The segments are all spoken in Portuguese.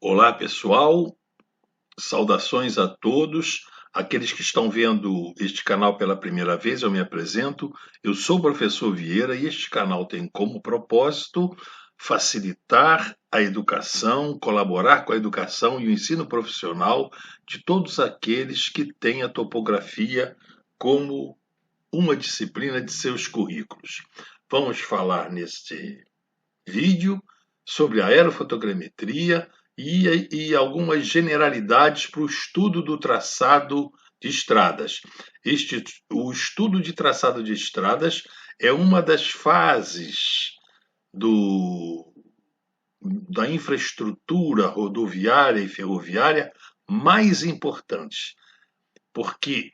Olá, pessoal. Saudações a todos. Aqueles que estão vendo este canal pela primeira vez, eu me apresento. Eu sou o professor Vieira e este canal tem como propósito facilitar a educação, colaborar com a educação e o ensino profissional de todos aqueles que têm a topografia como uma disciplina de seus currículos. Vamos falar neste vídeo sobre aerofotogrametria e algumas generalidades para o estudo do traçado de estradas. O estudo de traçado de estradas é uma das fases da infraestrutura rodoviária e ferroviária mais importantes, porque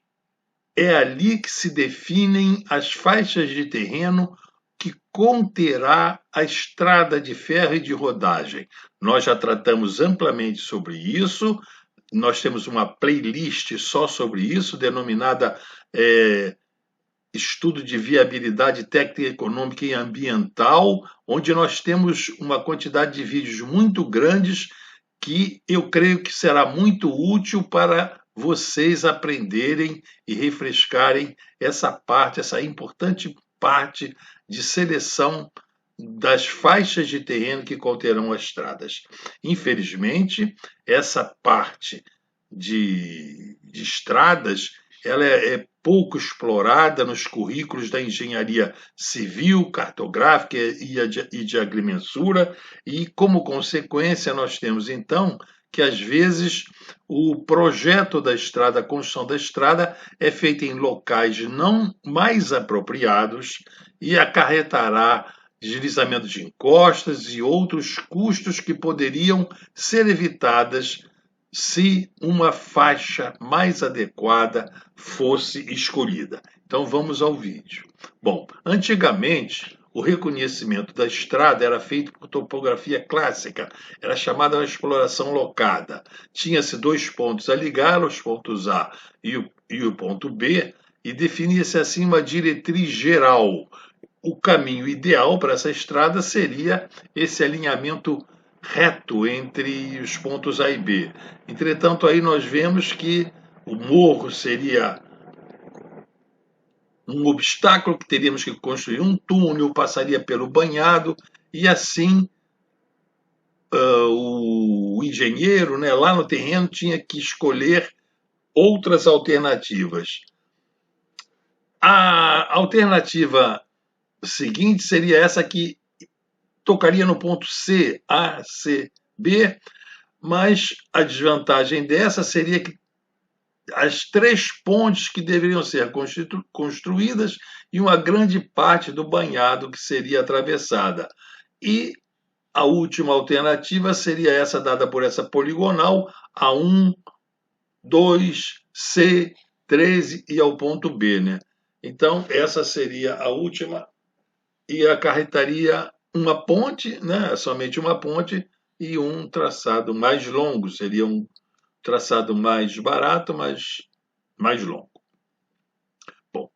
é ali que se definem as faixas de terreno que conterá a estrada de ferro e de rodagem. Nós já tratamos amplamente sobre isso, nós temos uma playlist só sobre isso, denominada Estudo de Viabilidade Técnica, Econômica e Ambiental, onde nós temos uma quantidade de vídeos muito grandes que eu creio que será muito útil para vocês aprenderem e refrescarem essa parte, essa importante parte de seleção das faixas de terreno que conterão as estradas. Infelizmente, essa parte de estradas ela é pouco explorada nos currículos da engenharia civil, cartográfica e de agrimensura, e, como consequência, nós temos, então, que, às vezes, o projeto da estrada, a construção da estrada, é feita em locais não mais apropriados e acarretará deslizamento de encostas e outros custos que poderiam ser evitadas se uma faixa mais adequada fosse escolhida. Então vamos ao vídeo. Bom, antigamente o reconhecimento da estrada era feito por topografia clássica, era chamada de exploração locada. Tinha-se dois pontos a ligar, os pontos A e o ponto B, e definia-se assim uma diretriz geral. O caminho ideal para essa estrada seria esse alinhamento reto entre os pontos A e B. Entretanto, aí nós vemos que o morro seria um obstáculo que teríamos que construir um túnel, passaria pelo banhado, e assim o engenheiro, né, lá no terreno, tinha que escolher outras alternativas. A alternativa seguinte seria essa que tocaria no ponto C, A, C, B, mas a desvantagem dessa seria que as três pontes que deveriam ser construídas e uma grande parte do banhado que seria atravessada. E a última alternativa seria essa dada por essa poligonal, A1, 2, C, 13 e ao ponto B, né? Então, essa seria a última e acarretaria uma ponte, né? Somente uma ponte e um traçado mais longo. Seria um traçado mais barato, mas mais longo. Bom,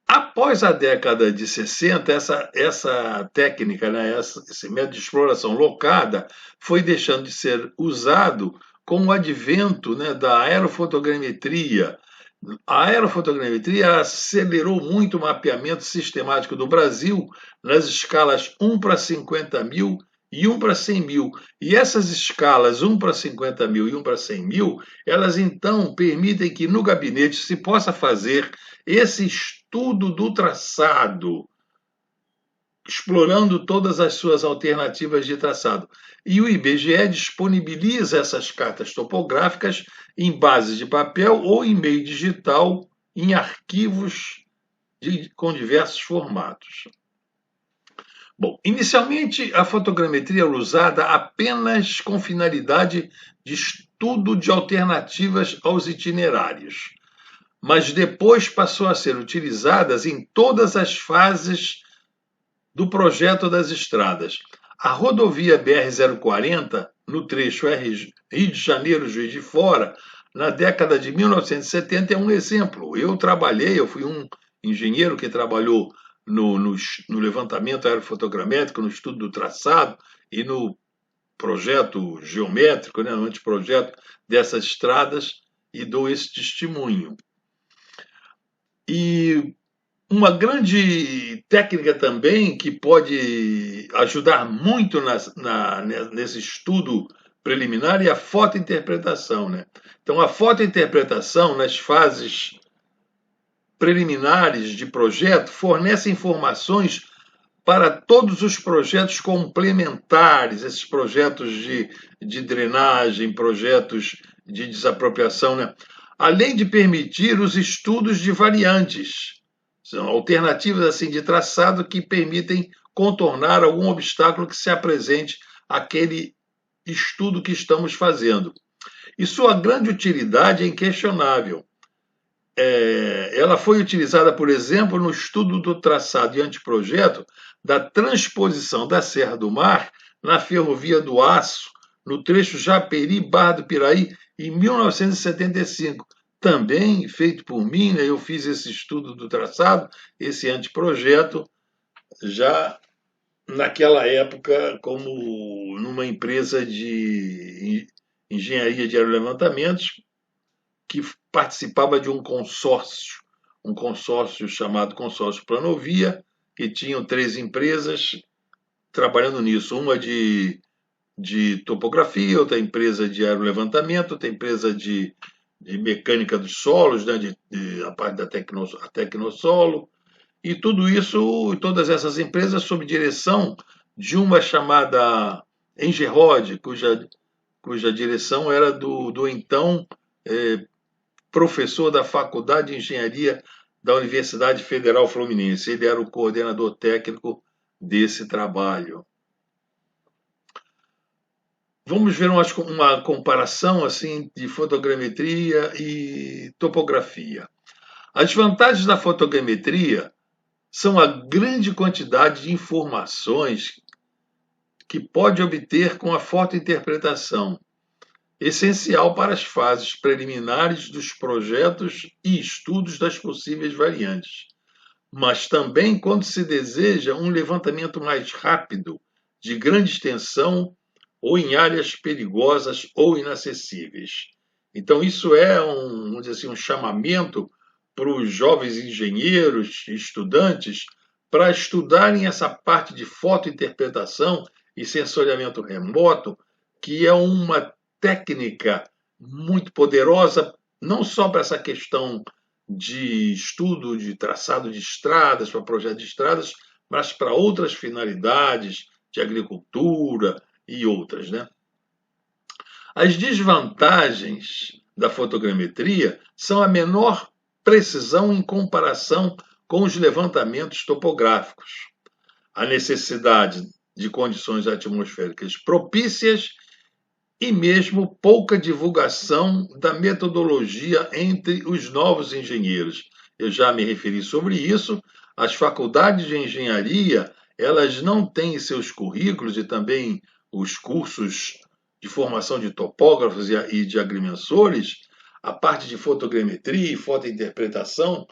após a década de 60, essa técnica, né, esse método de exploração locada, foi deixando de ser usado com o advento, né, da aerofotogrametria. A aerofotogrametria acelerou muito o mapeamento sistemático do Brasil nas escalas 1 para 50 mil e 1 para 100 mil. E essas escalas 1 para 50 mil e 1 para 100 mil, elas então permitem que no gabinete se possa fazer esse estudo do traçado, explorando todas as suas alternativas de traçado. E o IBGE disponibiliza essas cartas topográficas em bases de papel ou em meio digital, em arquivos com diversos formatos. Bom, inicialmente a fotogrametria era usada apenas com finalidade de estudo de alternativas aos itinerários, mas depois passou a ser utilizada em todas as fases do projeto das estradas. A rodovia BR-040, no trecho Rio de Janeiro-Juiz de Fora, na década de 1970, é um exemplo. Eu fui um engenheiro que trabalhou no levantamento aerofotogramétrico, no estudo do traçado e no projeto geométrico, né, no anteprojeto dessas estradas, e dou esse testemunho. E uma grande técnica também que pode ajudar muito nesse estudo preliminar é a fotointerpretação, né? Então, a fotointerpretação, nas fases preliminares de projeto, fornece informações para todos os projetos complementares, esses projetos de drenagem, projetos de desapropriação, né? Além de permitir os estudos de variantes. São alternativas assim de traçado que permitem contornar algum obstáculo que se apresente àquele estudo que estamos fazendo. E sua grande utilidade é inquestionável. Ela foi utilizada, por exemplo, no estudo do traçado e anteprojeto da transposição da Serra do Mar na Ferrovia do Aço, no trecho Japeri-Barra do Piraí, em 1975. Também feito por mim, né? Eu fiz esse estudo do traçado, esse anteprojeto, já naquela época, como numa empresa de engenharia de aerolevantamentos, que participava de um consórcio chamado Consórcio Planovia, que tinham 3 empresas trabalhando nisso, uma de topografia, outra empresa de aerolevantamento, outra empresa de mecânica dos solos, né, a parte da Tecnosolo, e tudo isso, todas essas empresas sob direção de uma chamada Engerod, cuja direção era do então professor da Faculdade de Engenharia da Universidade Federal Fluminense. Ele era o coordenador técnico desse trabalho. Vamos ver uma comparação assim de fotogrametria e topografia. As vantagens da fotogrametria são a grande quantidade de informações que pode obter com a fotointerpretação, essencial para as fases preliminares dos projetos e estudos das possíveis variantes, mas também quando se deseja um levantamento mais rápido, de grande extensão, ou em áreas perigosas ou inacessíveis. Então, isso é vamos dizer assim, um chamamento para os jovens engenheiros e estudantes para estudarem essa parte de fotointerpretação e sensoriamento remoto, que é uma técnica muito poderosa, não só para essa questão de estudo de traçado de estradas, para projeto de estradas, mas para outras finalidades de agricultura e outras, né? As desvantagens da fotogrametria são a menor precisão em comparação com os levantamentos topográficos, a necessidade de condições atmosféricas propícias e mesmo pouca divulgação da metodologia entre os novos engenheiros. Eu já me referi sobre isso. As faculdades de engenharia, elas não têm em seus currículos e também os cursos de formação de topógrafos e de agrimensores, a parte de fotogrametria e fotointerpretação,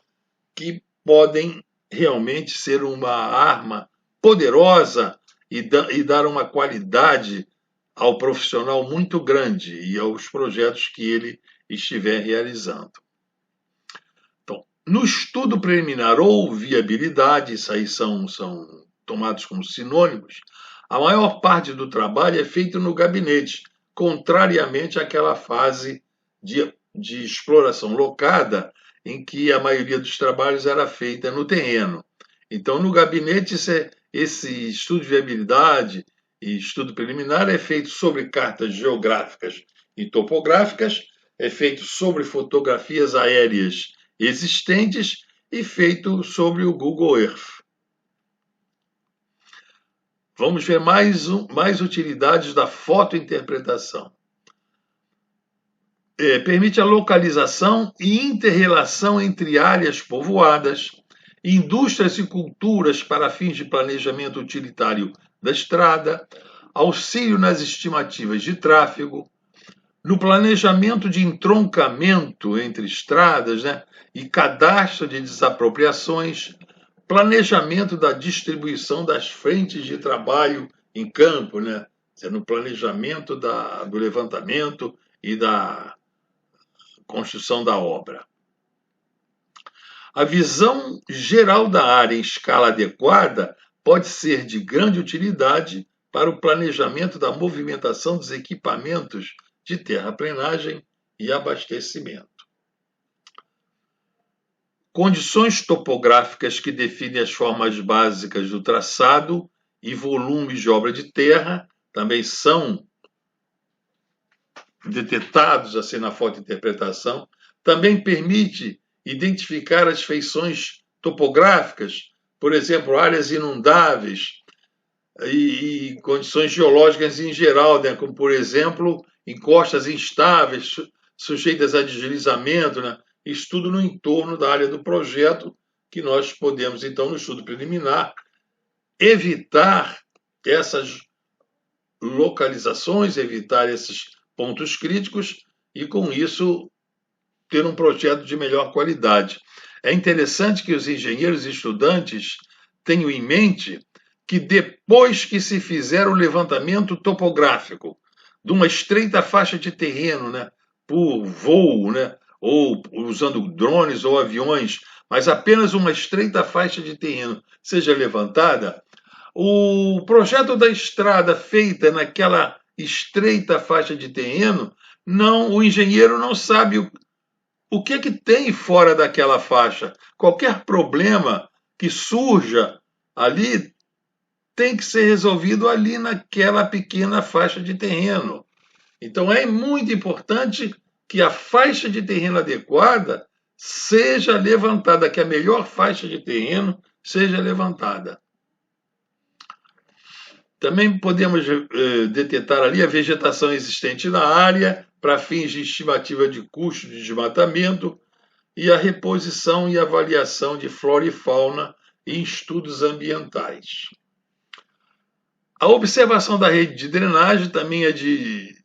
que podem realmente ser uma arma poderosa e dar uma qualidade ao profissional muito grande e aos projetos que ele estiver realizando. Então, no estudo preliminar ou viabilidade, isso aí são tomados como sinônimos, a maior parte do trabalho é feito no gabinete, contrariamente àquela fase de exploração locada, em que a maioria dos trabalhos era feita no terreno. Então, no gabinete, esse estudo de viabilidade e estudo preliminar é feito sobre cartas geográficas e topográficas, é feito sobre fotografias aéreas existentes e feito sobre o Google Earth. Vamos ver mais utilidades da fotointerpretação. Permite a localização e interrelação entre áreas povoadas, indústrias e culturas para fins de planejamento utilitário da estrada, auxílio nas estimativas de tráfego, no planejamento de entroncamento entre estradas, né, e cadastro de desapropriações, planejamento da distribuição das frentes de trabalho em campo, né, no planejamento do levantamento e da construção da obra. A visão geral da área em escala adequada pode ser de grande utilidade para o planejamento da movimentação dos equipamentos de terraplenagem e abastecimento. Condições topográficas que definem as formas básicas do traçado e volumes de obra de terra também são detectados assim na fotointerpretação. Também permite identificar as feições topográficas, por exemplo, áreas inundáveis e condições geológicas em geral, né? Como, por exemplo, encostas instáveis, sujeitas a deslizamento, né? Isso tudo no entorno da área do projeto, que nós podemos, então, no estudo preliminar, evitar essas localizações, evitar esses pontos críticos e, com isso, ter um projeto de melhor qualidade. É interessante que os engenheiros e estudantes tenham em mente que depois que se fizer o levantamento topográfico de uma estreita faixa de terreno, né, por voo, né, ou usando drones ou aviões, mas apenas uma estreita faixa de terreno seja levantada, o projeto da estrada feita naquela estreita faixa de terreno, o engenheiro não sabe o que tem fora daquela faixa. Qualquer problema que surja ali tem que ser resolvido ali naquela pequena faixa de terreno. Então é muito importante que a faixa de terreno adequada seja levantada, que a melhor faixa de terreno seja levantada. Também podemos detectar ali a vegetação existente na área para fins de estimativa de custo de desmatamento e a reposição e avaliação de flora e fauna em estudos ambientais. A observação da rede de drenagem também é de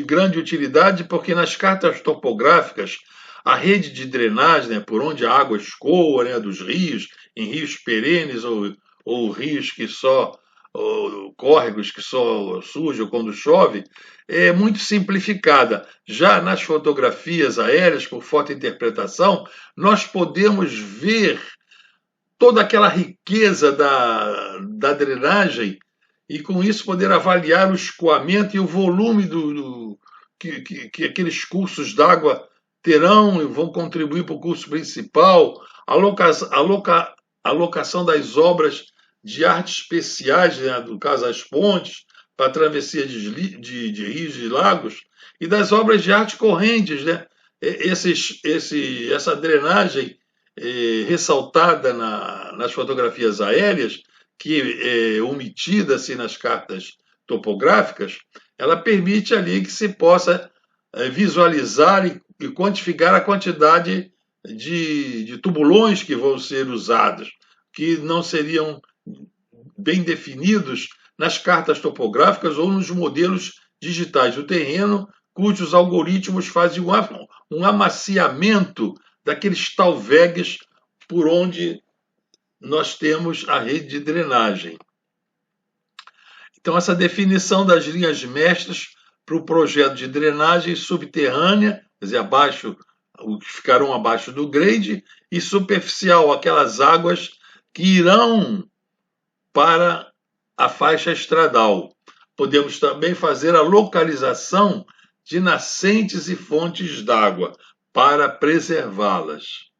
grande utilidade, porque nas cartas topográficas, a rede de drenagem, né, por onde a água escoa, né, dos rios, em rios perenes ou rios que só, ou córregos que só surgem quando chove, é muito simplificada. Já nas fotografias aéreas, por fotointerpretação, nós podemos ver toda aquela riqueza da drenagem e, com isso, poder avaliar o escoamento e o volume que aqueles cursos d'água terão e vão contribuir para o curso principal, a alocação das obras de arte especiais, né, no caso as pontes, para a travessia de rios e lagos, e das obras de arte correntes, né? Essa drenagem ressaltada nas fotografias aéreas, que é omitida assim, nas cartas topográficas, ela permite ali que se possa visualizar e quantificar a quantidade de tubulões que vão ser usados, que não seriam bem definidos nas cartas topográficas ou nos modelos digitais do terreno, cujos algoritmos fazem um amaciamento daqueles talvegues por onde nós temos a rede de drenagem. Então, essa definição das linhas mestras para o projeto de drenagem subterrânea, quer dizer, que ficarão abaixo do grade, e superficial, aquelas águas que irão para a faixa estradal. Podemos também fazer a localização de nascentes e fontes d'água para preservá-las.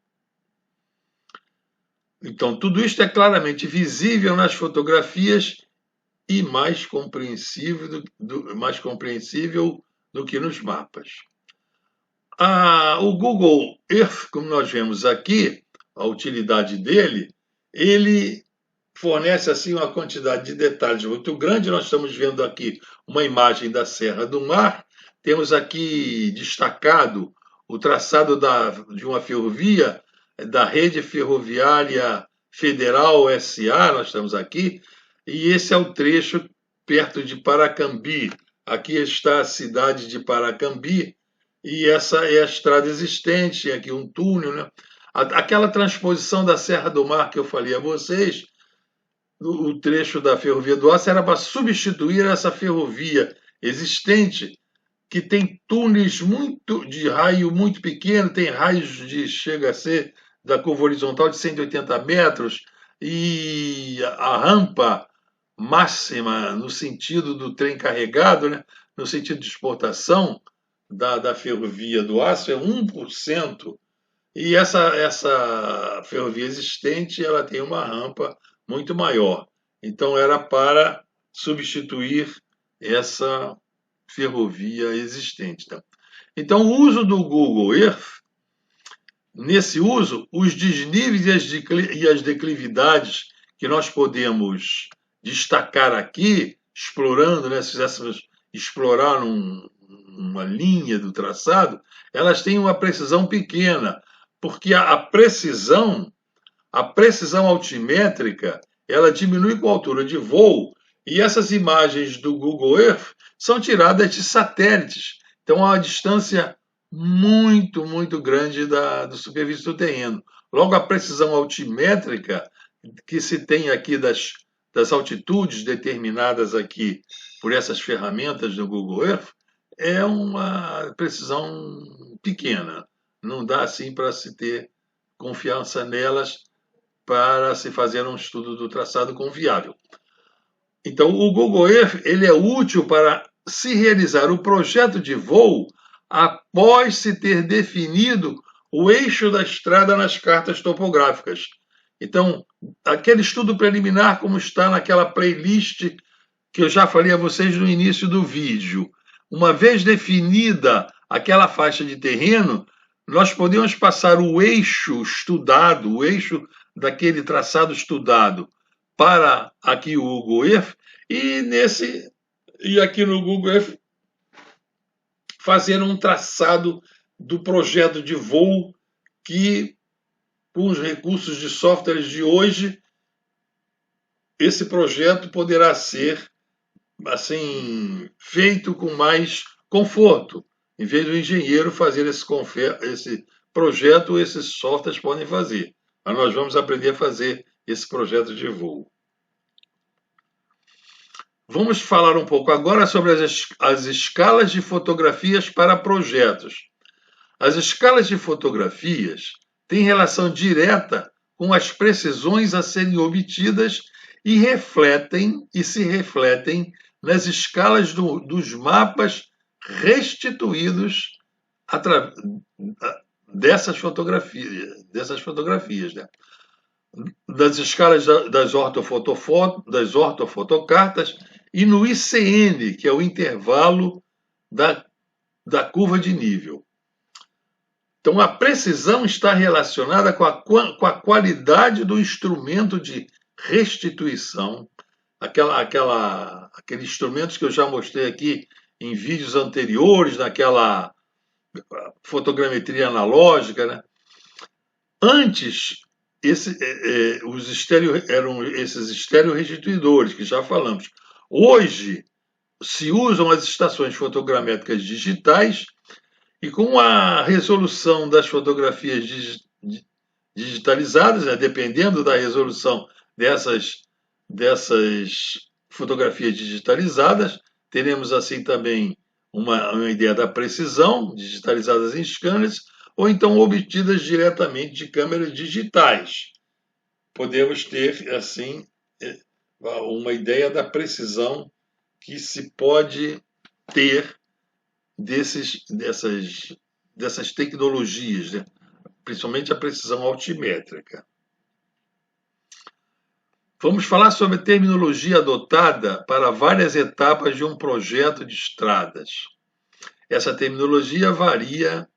Então, tudo isto é claramente visível nas fotografias e mais compreensível do que nos mapas. O Google Earth, como nós vemos aqui, a utilidade dele, ele fornece assim uma quantidade de detalhes muito grande. Nós estamos vendo aqui uma imagem da Serra do Mar, temos aqui destacado o traçado de uma ferrovia, da Rede Ferroviária Federal SA, nós estamos aqui, e esse é o trecho perto de Paracambi. Aqui está a cidade de Paracambi, e essa é a estrada existente, aqui um túnel, né? Aquela transposição da Serra do Mar que eu falei a vocês, o trecho da Ferrovia do Aço era para substituir essa ferrovia existente, que tem túneis de raio muito pequeno, tem raios de chega a ser da curva horizontal de 180 metros, e a rampa máxima no sentido do trem carregado, né, no sentido de exportação da Ferrovia do Aço é 1%. E essa ferrovia existente, ela tem uma rampa muito maior. Então era para substituir essa ferrovia existente. Tá? Então o uso do Google Earth, nesse uso, os desníveis e as declividades que nós podemos destacar aqui, explorando, né, se fizéssemos explorar uma linha do traçado, elas têm uma precisão pequena, porque a precisão altimétrica, ela diminui com a altura de voo, e essas imagens do Google Earth são tiradas de satélites. Então, há uma distância muito, muito grande do superfície do terreno. Logo, a precisão altimétrica que se tem aqui das altitudes determinadas aqui por essas ferramentas do Google Earth é uma precisão pequena. Não dá assim para se ter confiança nelas para se fazer um estudo do traçado confiável. Então, o Google Earth ele é útil para se realizar o projeto de voo após se ter definido o eixo da estrada nas cartas topográficas. Então, aquele estudo preliminar, como está naquela playlist que eu já falei a vocês no início do vídeo, uma vez definida aquela faixa de terreno, nós podemos passar o eixo estudado, o eixo daquele traçado estudado, para aqui o Google Earth, e aqui no Google Earth fazer um traçado do projeto de voo que, com os recursos de softwares de hoje, esse projeto poderá ser assim feito com mais conforto. Em vez do engenheiro fazer esse projeto, esses softwares podem fazer. Mas nós vamos aprender a fazer esse projeto de voo. Vamos falar um pouco agora sobre as escalas de fotografias para projetos. As escalas de fotografias têm relação direta com as precisões a serem obtidas e se refletem nas escalas dos mapas restituídos dessas fotografias, né? Das escalas das ortofotocartas e no ICN, que é o intervalo da curva de nível. Então, a precisão está relacionada com a qualidade do instrumento de restituição, aqueles instrumentos que eu já mostrei aqui em vídeos anteriores, naquela fotogrametria analógica, né? Antes, eram esses estereorrestituidores que já falamos. Hoje, se usam as estações fotogramétricas digitais e com a resolução das fotografias digitalizadas, né, dependendo da resolução dessas fotografias digitalizadas, teremos assim também uma ideia da precisão, digitalizadas em scanners, ou então obtidas diretamente de câmeras digitais. Podemos ter, assim, uma ideia da precisão que se pode ter dessas tecnologias, né? Principalmente a precisão altimétrica. Vamos falar sobre a terminologia adotada para várias etapas de um projeto de estradas. Essa terminologia varia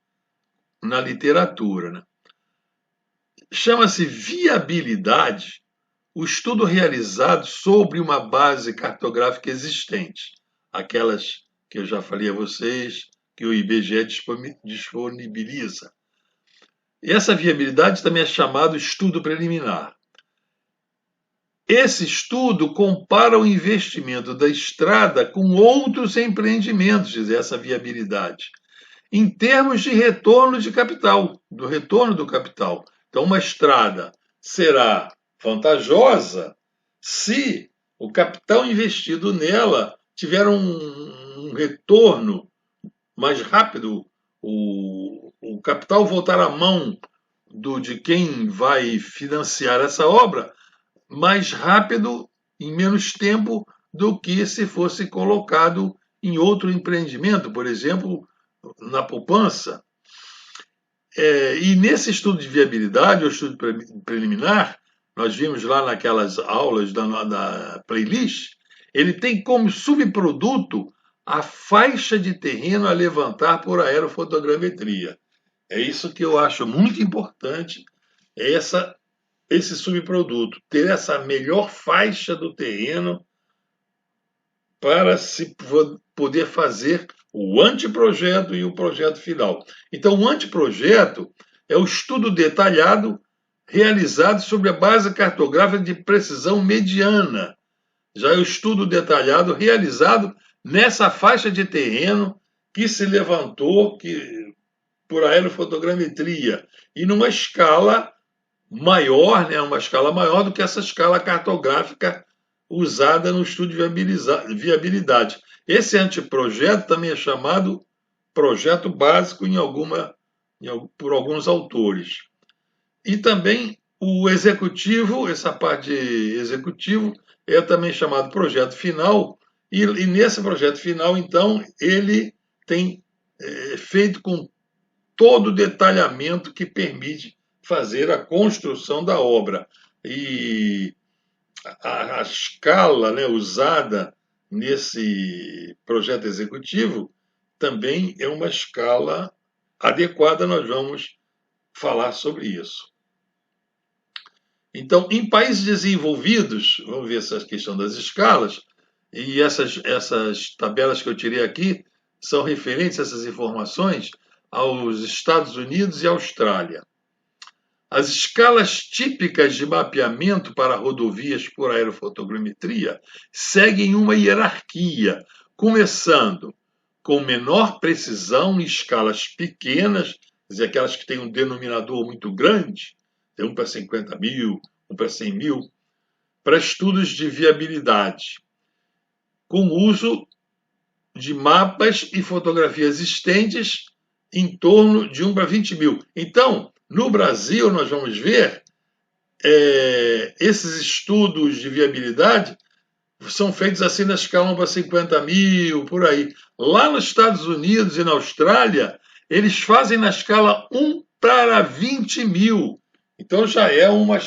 na literatura, né? Chama-se viabilidade o estudo realizado sobre uma base cartográfica existente, aquelas que eu já falei a vocês, que o IBGE disponibiliza. E essa viabilidade também é chamado estudo preliminar. Esse estudo compara o investimento da estrada com outros empreendimentos, diz essa viabilidade, em termos de retorno de capital, do retorno do capital. Então, uma estrada será vantajosa se o capital investido nela tiver um retorno mais rápido, o capital voltar à mão de quem vai financiar essa obra mais rápido, em menos tempo, do que se fosse colocado em outro empreendimento, por exemplo, na poupança. E nesse estudo de viabilidade, ou estudo preliminar, nós vimos lá naquelas aulas da playlist, ele tem como subproduto a faixa de terreno a levantar por aerofotogrametria. É isso que eu acho muito importante, é esse subproduto, ter essa melhor faixa do terreno para se poder fazer o anteprojeto e o projeto final. Então, o anteprojeto é o estudo detalhado realizado sobre a base cartográfica de precisão mediana. Já é o estudo detalhado realizado nessa faixa de terreno que se levantou por aerofotogrametria e numa escala maior, né, uma escala maior do que essa escala cartográfica usada no estudo de viabilidade. Esse anteprojeto também é chamado projeto básico por alguns autores. E também o executivo, essa parte de executivo, é também chamado projeto final, e nesse projeto final, então, ele tem feito com todo o detalhamento que permite fazer a construção da obra. E a escala, né, usada nesse projeto executivo também é uma escala adequada, nós vamos falar sobre isso. Então, em países desenvolvidos, vamos ver essa questão das escalas, e essas tabelas que eu tirei aqui são referentes, essas informações, aos Estados Unidos e Austrália. As escalas típicas de mapeamento para rodovias por aerofotogrametria seguem uma hierarquia, começando com menor precisão em escalas pequenas, quer dizer, aquelas que têm um denominador muito grande, tem 1 para 50 mil, 1 para 100 mil, para estudos de viabilidade, com uso de mapas e fotografias existentes em torno de 1 para 20 mil. Então, no Brasil, nós vamos ver esses estudos de viabilidade são feitos assim na escala 1 para 50 mil, por aí. Lá nos Estados Unidos e na Austrália, eles fazem na escala 1 para 20 mil. Então já é uma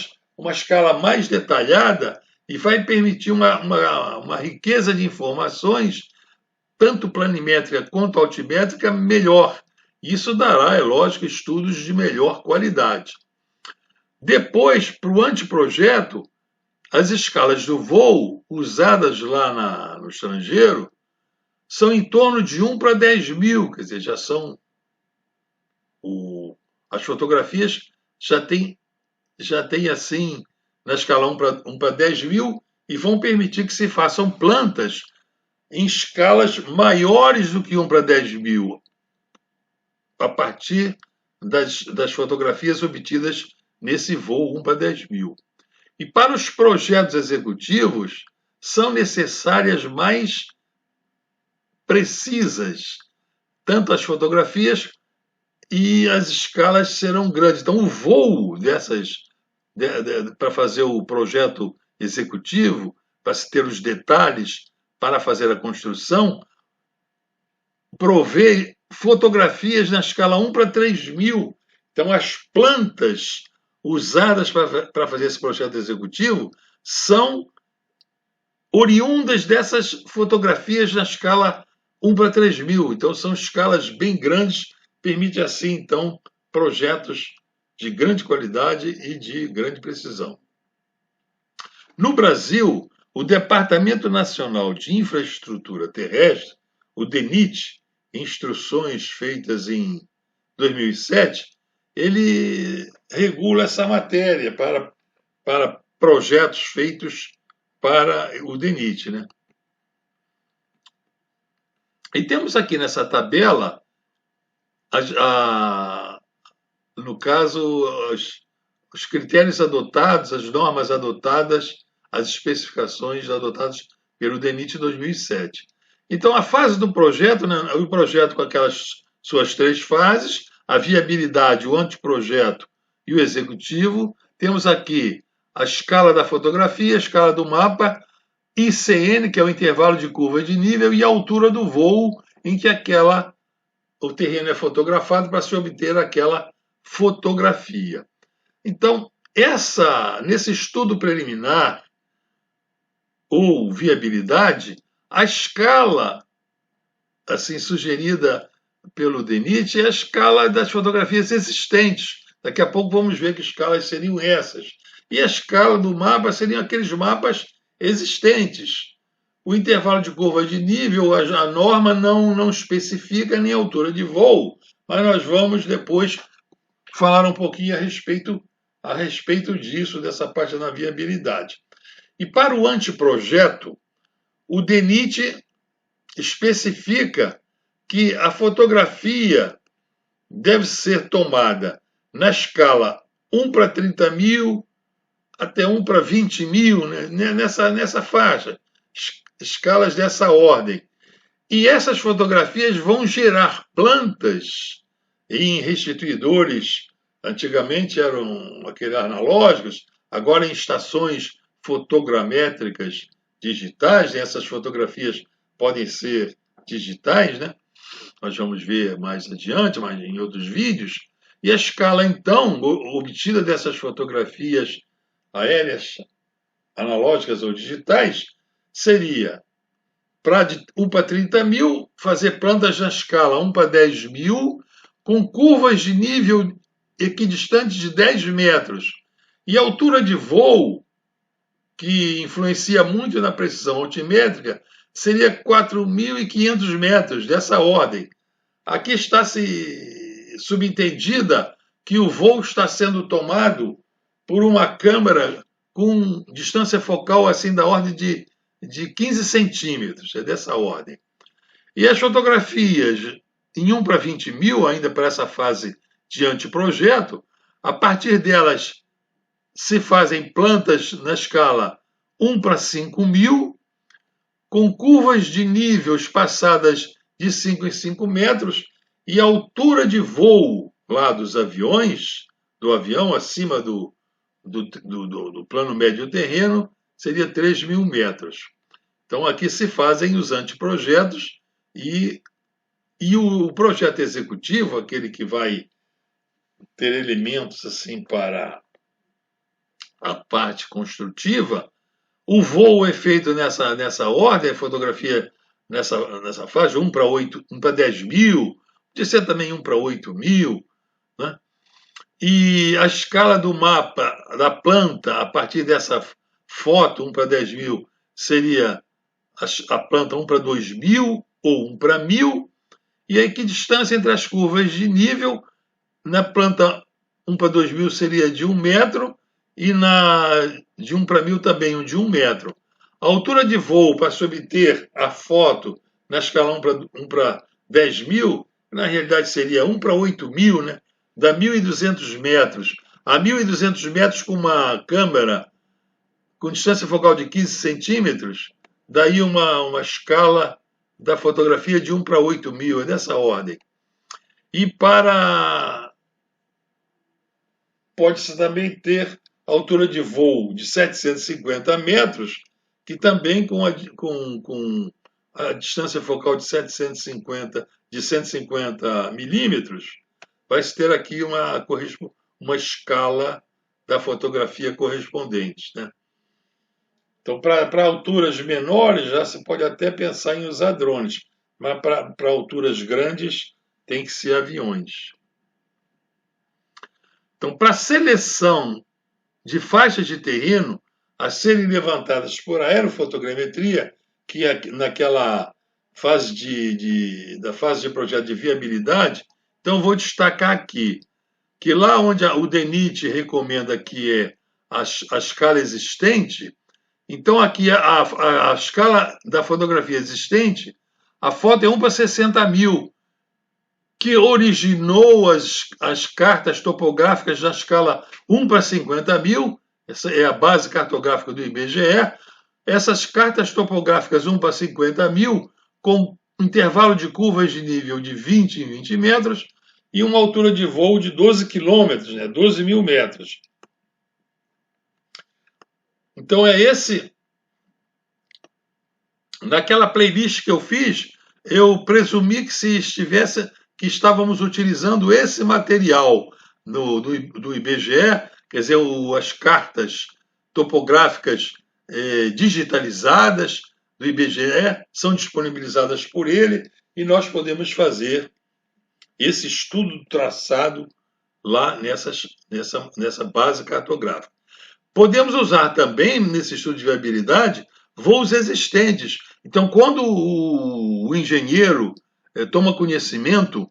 escala mais detalhada e vai permitir uma riqueza de informações, tanto planimétrica quanto altimétrica, melhor. Isso dará, é lógico, estudos de melhor qualidade. Depois, para o anteprojeto, as escalas do voo usadas lá no estrangeiro são em torno de 1 para 10 mil, quer dizer, já são. As fotografias já tem assim, na escala 1 para 10 mil, e vão permitir que se façam plantas em escalas maiores do que 1 para 10 mil, a partir das fotografias obtidas nesse voo 1 para 10 mil. E para os projetos executivos, são necessárias mais precisas, tanto as fotografias e as escalas serão grandes. Então, o voo para fazer o projeto executivo, para se ter os detalhes para fazer a construção, provê fotografias na escala 1 para 3 mil. Então, as plantas usadas para fazer esse projeto executivo são oriundas dessas fotografias na escala 1 para 3 mil. Então, são escalas bem grandes, permite assim, então, projetos de grande qualidade e de grande precisão. No Brasil, o Departamento Nacional de Infraestrutura Terrestre, o DENIT, instruções feitas em 2007, ele regula essa matéria para projetos feitos para o DENIT, né? E temos aqui nessa tabela, no caso, os critérios adotados, as normas adotadas as especificações adotadas pelo DENIT em 2007. Então, a fase do projeto, né, o projeto com aquelas suas 3 fases, a viabilidade, o anteprojeto e o executivo. Temos aqui a escala da fotografia, a escala do mapa, ICN, que é o intervalo de curva de nível, e a altura do voo em que o terreno é fotografado para se obter aquela fotografia. Então, nesse estudo preliminar ou viabilidade, a escala assim sugerida pelo DENIT é a escala das fotografias existentes. Daqui a pouco vamos ver que escalas seriam essas. E a escala do mapa seriam aqueles mapas existentes. O intervalo de curva de nível, a norma não especifica nem a altura de voo, mas nós vamos depois falar um pouquinho a respeito disso, dessa parte da viabilidade. E para o anteprojeto, o DENIT especifica que a fotografia deve ser tomada na escala 1 para 30 mil até 1 para 20 mil, né? nessa faixa, escalas dessa ordem. E essas fotografias vão gerar plantas em restituidores, antigamente eram aqueles analógicos, agora em estações fotogramétricas digitais, né? Essas fotografias podem ser digitais, né? Nós vamos ver mais adiante, mas em outros vídeos. E a escala, então, obtida dessas fotografias aéreas, analógicas ou digitais, seria para 1 para 30 mil, fazer plantas na escala 1 para 10 mil, com curvas de nível equidistantes de 10 metros. E a altura de voo, que influencia muito na precisão altimétrica, seria 4.500 metros, dessa ordem. Aqui está se subentendida que o voo está sendo tomado por uma câmera com distância focal assim da ordem de 15 centímetros, é dessa ordem. E as fotografias em 1 para 20 mil, ainda para essa fase de anteprojeto, a partir delas se fazem plantas na escala 1 para 5 mil, com curvas de nível espaçadas de 5 em 5 metros, e a altura de voo lá dos aviões, do avião acima do plano médio terreno, seria 3.000 metros. Então, aqui se fazem os anteprojetos e o projeto executivo, aquele que vai ter elementos assim para a parte construtiva, o voo é feito nessa ordem, a fotografia nessa fase, 1 para 10 mil, de ser também 1 para 8 mil, né? E a escala do mapa, da planta, a partir dessa foto, 1 para 10 mil, seria a planta 1 para 2 mil ou 1 para 1.000, e a equidistância entre as curvas de nível, na planta 1 para 2 mil seria de 1 metro, e de 1 para 1.000 também de 1 metro. A altura de voo para se obter a foto na escala 1 para 10 mil, na realidade seria 1 para 8 mil, né? Dá 1.200 metros. A 1.200 metros com uma câmera com distância focal de 15 centímetros, daí uma escala da fotografia de 1 para 8 mil, é dessa ordem. E pode-se também ter altura de voo de 750 metros, que também com a distância focal de 150 milímetros, vai se ter aqui uma escala da fotografia correspondente, né? Então, para alturas menores, já se pode até pensar em usar drones, mas para alturas grandes, tem que ser aviões. Então, para a seleção de faixas de terreno a serem levantadas por aerofotogrametria, que é naquela fase da fase de projeto de viabilidade, então vou destacar aqui que lá onde o DENIT recomenda que é a escala existente, então aqui a escala da fotografia existente, a foto é 1 para 60 mil, que originou as cartas topográficas na escala 1 para 50 mil, Essa é a base cartográfica do IBGE. Essas cartas topográficas 1 para 50 mil, com intervalo de curvas de nível de 20 em 20 metros e uma altura de voo de 12 quilômetros, né? 12 mil metros. Então é esse. Naquela playlist que eu fiz, eu presumi que estávamos utilizando esse material do IBGE, quer dizer, as cartas topográficas digitalizadas do IBGE são disponibilizadas por ele e nós podemos fazer esse estudo do traçado lá nessa base cartográfica. Podemos usar também, nesse estudo de viabilidade, voos existentes. Então, quando o engenheiro toma conhecimento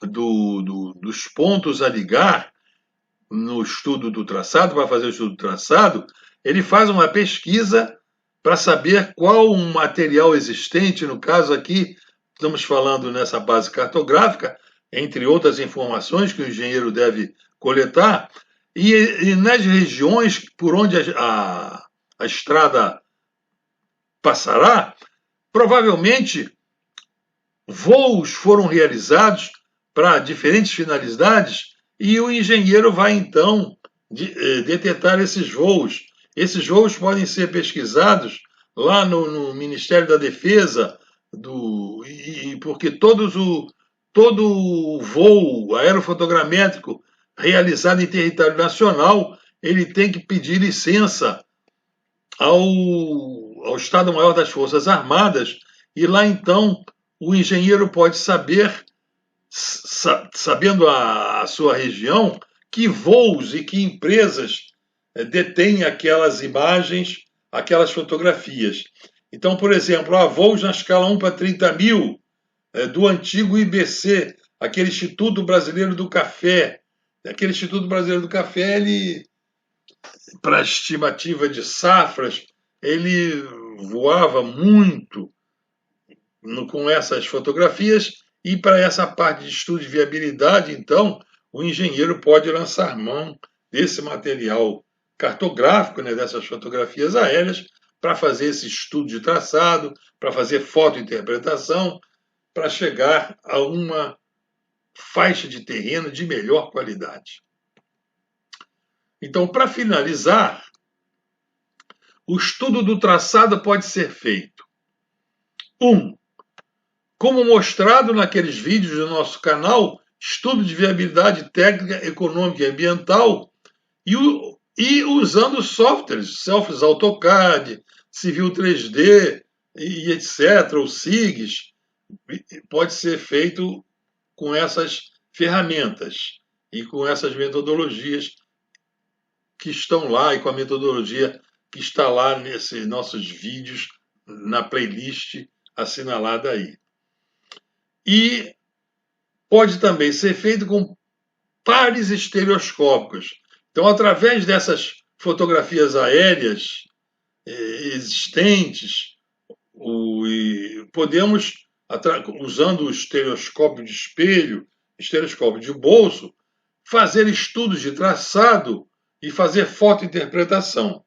dos pontos a ligar no estudo do traçado, para fazer o estudo do traçado, ele faz uma pesquisa para saber qual o material existente, no caso aqui, estamos falando nessa base cartográfica, entre outras informações que o engenheiro deve coletar, e nas regiões por onde a estrada passará, provavelmente voos foram realizados para diferentes finalidades e o engenheiro vai então detectar esses voos. Esses voos podem ser pesquisados lá no Ministério da Defesa, porque todo o voo aerofotogramétrico realizado em território nacional, ele tem que pedir licença ao Estado-Maior das Forças Armadas, e lá então o engenheiro pode saber, sabendo a sua região, que voos e que empresas detêm aquelas imagens, aquelas fotografias. Então, por exemplo, há voos na escala 1 para 30 mil do antigo IBC, aquele Instituto Brasileiro do Café. Aquele Instituto Brasileiro do Café, ele, para a estimativa de safras, ele voava muito com essas fotografias, e para essa parte de estudo de viabilidade, então, o engenheiro pode lançar mão desse material cartográfico, né, dessas fotografias aéreas, para fazer esse estudo de traçado, para fazer fotointerpretação, para chegar a uma faixa de terreno de melhor qualidade. Então, para finalizar, o estudo do traçado pode ser feito. 1. Como mostrado naqueles vídeos do nosso canal, estudo de viabilidade técnica, econômica e ambiental, e usando softwares AutoCAD, Civil 3D e etc., ou SIGs, pode ser feito com essas ferramentas e com essas metodologias que estão lá e com a metodologia que está lá nesses nossos vídeos, na playlist assinalada aí. E pode também ser feito com pares estereoscópicos. Então, através dessas fotografias aéreas existentes, podemos, usando o estereoscópio de espelho, estereoscópio de bolso, fazer estudos de traçado e fazer fotointerpretação.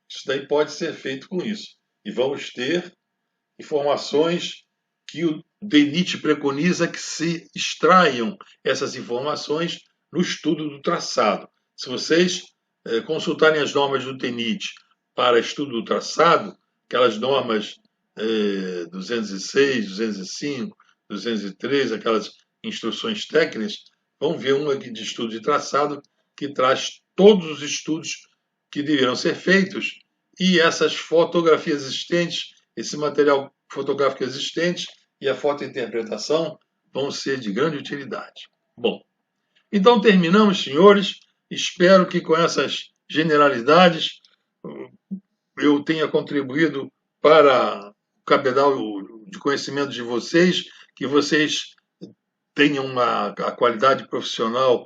Isso daí pode ser feito com isso. E vamos ter informações que o DENIT preconiza que se extraiam essas informações no estudo do traçado. Se vocês consultarem as normas do DENIT para estudo do traçado, aquelas normas 206, 205, 203, aquelas instruções técnicas, vão ver uma aqui de estudo de traçado que traz todos os estudos que deverão ser feitos, e essas fotografias existentes, esse material fotográfico existente e a fotointerpretação vão ser de grande utilidade. Bom, então terminamos, senhores. Espero que com essas generalidades eu tenha contribuído para o cabedal de conhecimento de vocês, que vocês tenham a qualidade profissional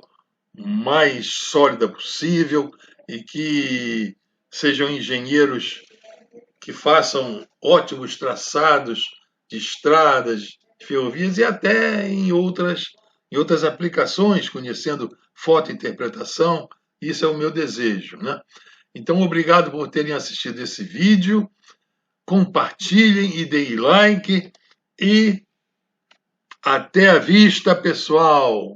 mais sólida possível e que sejam engenheiros que façam ótimos traçados de estradas, de ferrovias e até em outras aplicações, conhecendo fotointerpretação, Isso é o meu desejo, né? Então, obrigado por terem assistido esse vídeo. Compartilhem e deem like. E até a vista, pessoal!